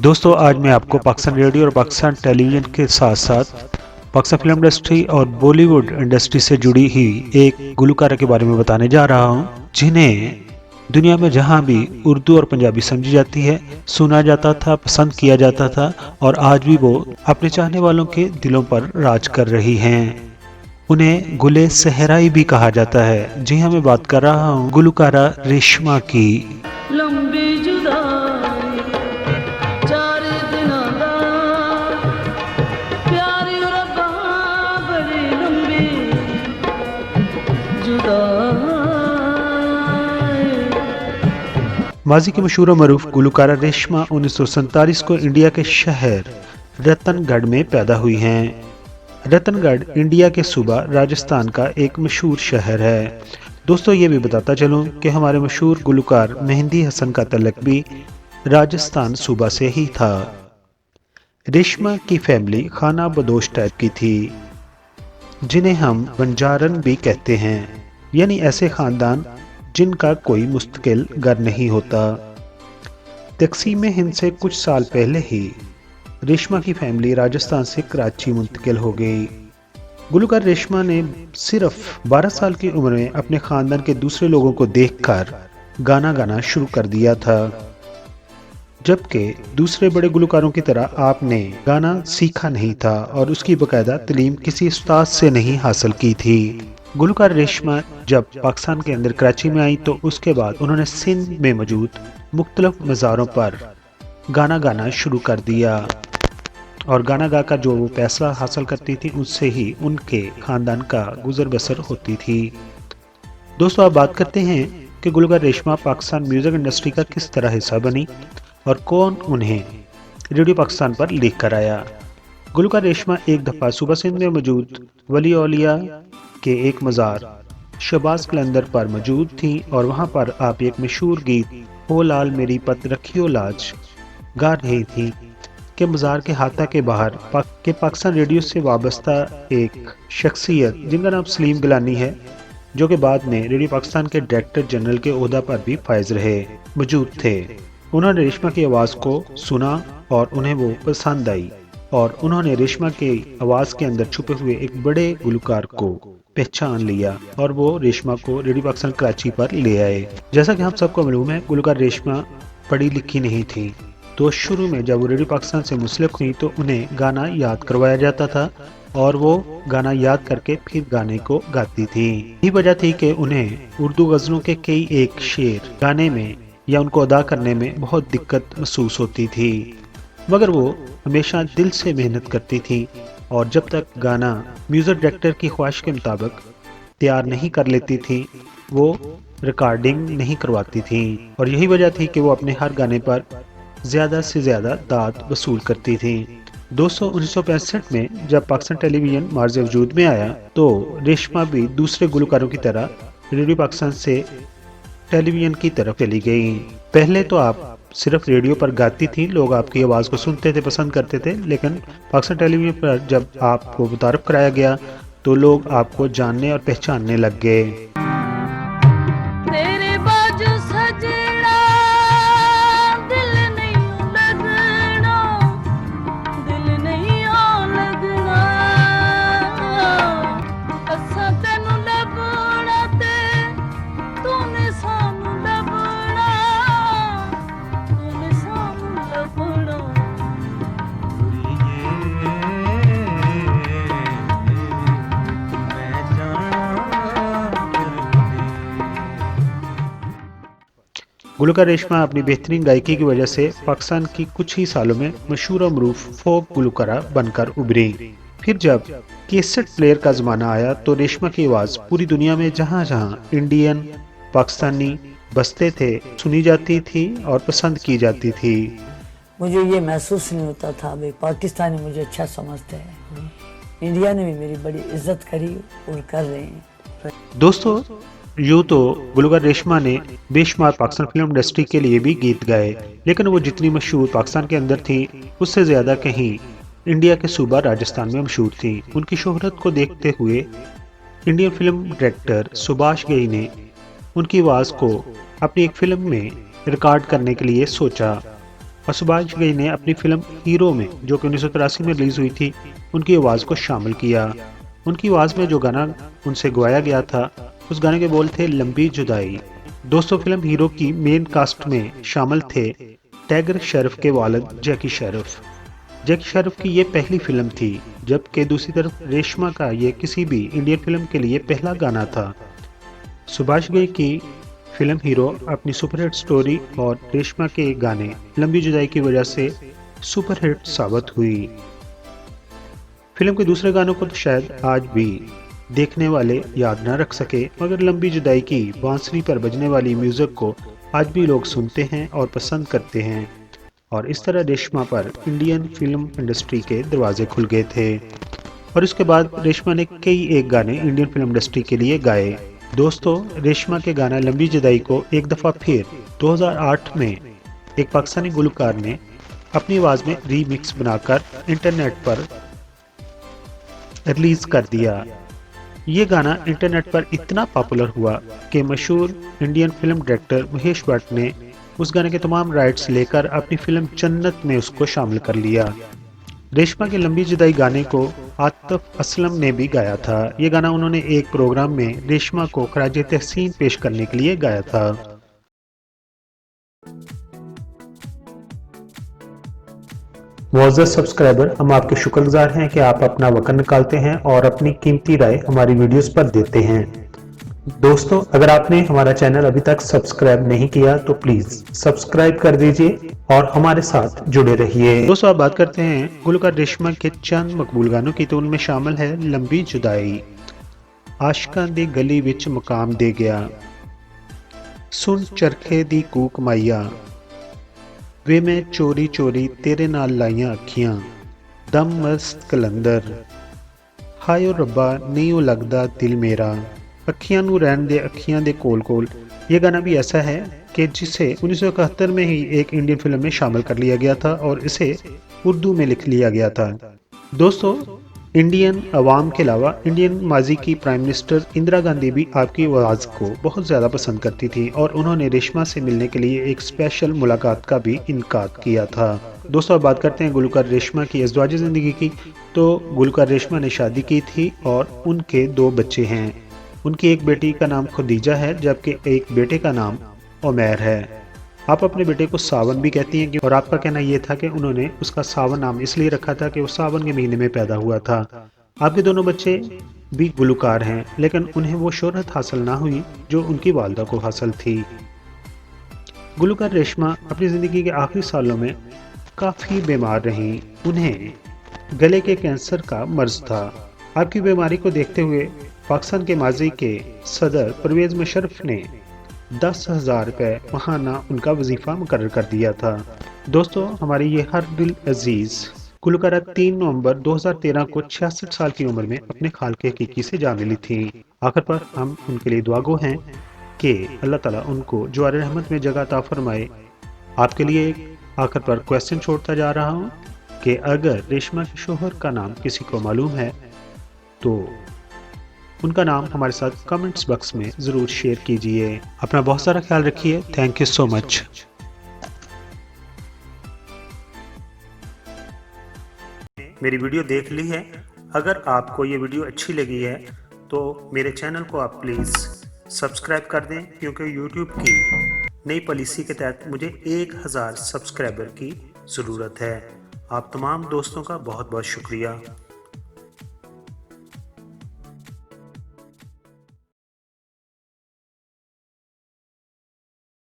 दोस्तों आज मैं आपको पाकिस्तान रेडियो और पाकिस्तान टेलीविज़न के साथ साथ पाकिस्तान फिल्म इंडस्ट्री और बॉलीवुड इंडस्ट्री से जुड़ी हुई एक गुलकारा के बारे में बताने जा रहा हूं, जिन्हें दुनिया में जहां भी उर्दू और पंजाबी समझी जाती है, सुना जाता था, पसंद किया जाता था और आज भी वो अपने चाहने वालों के दिलों पर राज कर रही हैं। उन्हें गुले सहराई भी कहा जाता है। जी हाँ, मैं बात कर रहा हूँ गुलकारा रेशमा की। लंबी जुदाई चार दिनां दा प्यारी रब्बा बड़ी लंबी जुदाई। माजी की मशहूर और मरूफ गुलकारा रेशमा 1947 को इंडिया के शहर रतनगढ़ में पैदा हुई हैं। रतनगढ़ इंडिया के सूबा राजस्थान का एक मशहूर शहर है। दोस्तों ये भी बताता चलूं कि हमारे मशहूर गुलकार मेहंदी हसन का तल्लक भी राजस्थान सूबा से ही था। रेशमा की फैमिली खाना बदोश टाइप की थी, जिन्हें हम बंजारन भी कहते हैं, यानी ऐसे खानदान जिनका कोई मुस्तकिल घर नहीं होता। तकसीम हिंद से कुछ साल पहले ही रेशमा की फैमिली राजस्थान से कराची मुंतकिल हो गई। गुलकार रेशमा ने सिर्फ 12 साल की उम्र में अपने खानदान के दूसरे लोगों को देखकर गाना गाना शुरू कर दिया था, जबकि दूसरे बड़े गुलकारों की तरह आपने गाना सीखा नहीं था और उसकी बाकायदा तालीम किसी उस्ताद से नहीं हासिल की थी। गुलकार रेशमा जब पाकिस्तान के अंदर कराची में आई तो उसके बाद उन्होंने सिंध में मौजूद मुख्तलिफ मज़ारों पर गाना गाना शुरू कर दिया और गाना गाकर जो वो पैसा हासिल करती थी उससे ही उनके ख़ानदान का गुजर बसर होती थी। दोस्तों अब बात करते हैं कि गुलकार रेशमा पाकिस्तान म्यूज़िक इंडस्ट्री का किस तरह हिस्सा बनी और कौन उन्हें रेडियो पाकिस्तान पर लेकर आया। गुलकार रेशमा एक दफ़ा सूबा सिंध में मौजूद वली औलिया के एक मज़ार शहबाज कलंदर पर मौजूद थी और वहाँ पर आप एक मशहूर गीत ओ लाल मेरी पत रखियो लाज गा रही थी कि मज़ार के हाथा के बाहर पाकिस्तान रेडियो से वाबस्ता एक शख्सियत जिनका नाम सलीम गिलानी है, जो कि बाद में रेडियो पाकिस्तान के डायरेक्टर जनरल के ओहदा पर भी फायज रहे, मौजूद थे। उन्होंने रेशमा की आवाज़ को सुना और उन्हें वो पसंद आई और उन्होंने रेशमा की आवाज़ के अंदर छुपे हुए एक बड़े गुलकार को पहचान लिया और वो रेशमा को रेडियो पाकिस्तान कराची पर ले आए। जैसा कि हम सबको मालूम है, गुलकार रेशमा पढ़ी लिखी नहीं थी, तो शुरू में जब वो रेडियो पाकिस्तान से मुंसलिक हुई तो उन्हें गाना याद करवाया जाता था और वो गाना याद करके फिर गाने को गाती थी। यही वजह थी कि उन्हें उर्दू गज़लों के कई एक शेर गाने में या उनको अदा करने में बहुत दिक्कत महसूस होती थी, मगर वो हमेशा दिल से मेहनत करती थी और जब तक गाना म्यूज़िक डायरेक्टर की ख्वाहिश के मुताबिक तैयार नहीं कर लेती थी वो रिकॉर्डिंग नहीं करवाती थी और यही वजह थी कि वो अपने हर गाने पर ज़्यादा से ज़्यादा दाद वसूल करती थी। दोस्तों 1965 में जब पाकिस्तान टेलीविज़न मार्ज़ वजूद में आया तो रेशमा भी दूसरे गुलकारों की तरह रेडियो पाकिस्तान से टेलीविज़न की तरफ चली गई। पहले तो आप सिर्फ रेडियो पर गाती थी, लोग आपकी आवाज़ को सुनते थे, पसंद करते थे, लेकिन पाकिस्तान टेलीविज़न पर जब आपको मुतारफ़ कराया गया तो लोग आपको जानने और पहचानने लग गए। तेरे बाजू सजना दिल नहीं लगना, दिल नहीं लगना, असा तेनू लभना ते तूने सानू लभना, तूने सानू लभना। गुलकार रेशमा अपनी बेहतरीन गायकी की वजह से पाकिस्तान की कुछ ही सालों में मशहूर और मरूफ फोक गुलकारा बनकर उभरी। फिर जब कैसेट प्लेयर का ज़माना आया तो रेशमा की आवाज़ पूरी दुनिया में जहाँ जहाँ इंडियन पाकिस्तानी बसते थे सुनी जाती थी और पसंद की जाती थी। मुझे ये महसूस नहीं होता था भाई पाकिस्तानी मुझे अच्छा समझते हैं, इंडिया ने भी मेरी बड़ी इज्जत करी और कर रहे हैं। दोस्तों यूँ तो गुलकार रेशमा ने बेशुमार पाकिस्तान फिल्म इंडस्ट्री के लिए भी गीत गाए, लेकिन वो जितनी मशहूर पाकिस्तान के अंदर थी उससे ज़्यादा कहीं इंडिया के सूबा राजस्थान में मशहूर थी। उनकी शोहरत को देखते हुए Indian film director Subhash Ghai ने उनकी आवाज़ को अपनी एक फिल्म में रिकॉर्ड करने के लिए सोचा और सुभाष घई ने अपनी फिल्म हीरो में, जो कि 1983 में रिलीज हुई थी, उनकी आवाज़ को शामिल किया। उनकी आवाज़ में जो गाना उनसे गवाया गया था, उस गाने के बोल थे लंबी जुदाई। दोस्तों, फिल्म हीरो की मेन कास्ट में शामिल थे टाइगर श्रॉफ के वालिद जैकी श्रॉफ। जैकी श्रॉफ की ये पहली फिल्म थी, जबकि दूसरी तरफ रेशमा का ये किसी भी इंडियन फिल्म के लिए पहला गाना था। सुभाष घई की फिल्म हीरो अपनी सुपरहिट स्टोरी और रेशमा के गाने लंबी जुदाई की वजह से सुपरहिट साबित हुई। फिल्म के दूसरे गानों को तो शायद आज भी देखने वाले याद न रख सके, मगर लंबी जुदाई की बांसुरी पर बजने वाली म्यूजिक को आज भी लोग सुनते हैं और पसंद करते हैं। और इस तरह रेशमा पर इंडियन फिल्म इंडस्ट्री के दरवाजे खुल गए थे। और इसके बाद रेशमा ने कई एक गाने इंडियन फिल्म इंडस्ट्री के लिए गाए। दोस्तों, रेशमा के गाना लंबी जुदाई को एक दफ़ा फिर 2008 में एक पाकिस्तानी गुलकार ने अपनी आवाज़ में रीमिक्स बनाकर इंटरनेट पर रिलीज कर दिया। ये गाना इंटरनेट पर इतना पॉपुलर हुआ कि मशहूर Indian film director Mahesh Bhatt ने उस गाने के तमाम राइट्स लेकर अपनी फिल्म जन्नत में उसको शामिल कर लिया। रेशमा के लंबी जुदाई गाने को आतिफ असलम ने भी गाया था। ये गाना उन्होंने एक प्रोग्राम में रेशमा को खराज तहसीन पेश करने के लिए गाया था। मुअज़्ज़ज़ सब्सक्राइबर, हम आपके शुक्रगुजार हैं कि आप अपना वक्त निकालते हैं और अपनी कीमती राय हमारी वीडियोस पर देते हैं। दोस्तों, अगर आपने हमारा चैनल अभी तक सब्सक्राइब नहीं किया तो प्लीज सब्सक्राइब कर दीजिए और हमारे साथ जुड़े रहिए। दोस्तों, आप बात करते हैं गुलकार रेशमा के चंद मकबूल गानों की, तो उनमें शामिल है लंबी जुदाई, आशिकां दी गली विच मकाम दे गया, सुन चरखे दी कूक माइया, वे मैं चोरी चोरी तेरे नाल लाइयां अखियां, दम मस्त कलंदर, हायो रब्बा नहीं लगदा दिल मेरा, अखियां नू रहन दे अखियां दे कोल कोल। ये गाना भी ऐसा है कि जिसे 1971 में ही एक इंडियन फिल्म में शामिल कर लिया गया था और इसे उर्दू में लिख लिया गया था। दोस्तों, इंडियन अवाम के अलावा इंडियन माजी की प्राइम मिनिस्टर इंदिरा गांधी भी आपकी आवाज़ को बहुत ज़्यादा पसंद करती थी और उन्होंने रेशमा से मिलने के लिए एक स्पेशल मुलाकात का भी इनकार किया था। दोस्तों, अब बात करते हैं गुलकार रेशमा की अज़वाजी ज़िंदगी की। तो गुलकार रेशमा ने शादी की थी और उनके 2 बच्चे हैं। उनकी एक बेटी का नाम खदीजा है, जबकि एक बेटे का नाम उमैर है। आप अपने बेटे को सावन भी कहती हैं और आपका कहना यह था कि उन्होंने उसका सावन नाम इसलिए रखा था कि वो सावन के महीने में पैदा हुआ था। आपके दोनों बच्चे भी गुलकार हैं, लेकिन उन्हें वो शोहरत हासिल ना हुई जो उनकी वालिदा को हासिल थी। गुलकार रेशमा अपनी ज़िंदगी के आखिरी सालों में काफ़ी बीमार रहीं। उन्हें गले के कैंसर का मर्ज था। आपकी बीमारी को देखते हुए पाकिस्तान के माजी के सदर परवेज़ मुशर्रफ ने 10,000 रुपये माहाना उनका वजीफ़ा मुकर्रर कर दिया था। दोस्तों, हमारी ये हर दिल अजीज़ गुलकारा 3 नवंबर 2013 को 66 साल की उम्र में अपने खालके हकीकी से जा मिली थी। आखिर पर हम उनके लिए दुआगो हैं कि अल्लाह ताला उनको जवार रहमत में जगह अता फरमाए। आपके लिए एक आखिर पर क्वेश्चन छोड़ता जा रहा हूँ कि अगर रेशमा के शोहर का नाम किसी को मालूम है तो उनका नाम हमारे साथ कमेंट्स बॉक्स में ज़रूर शेयर कीजिए। अपना बहुत सारा ख्याल रखिए। Thank you so much. मेरी वीडियो देख ली है। अगर आपको ये वीडियो अच्छी लगी है तो मेरे चैनल को आप प्लीज़ सब्सक्राइब कर दें, क्योंकि YouTube की नई पॉलिसी के तहत मुझे 1000 सब्सक्राइबर की ज़रूरत है। आप तमाम दोस्तों का बहुत बहुत शुक्रिया।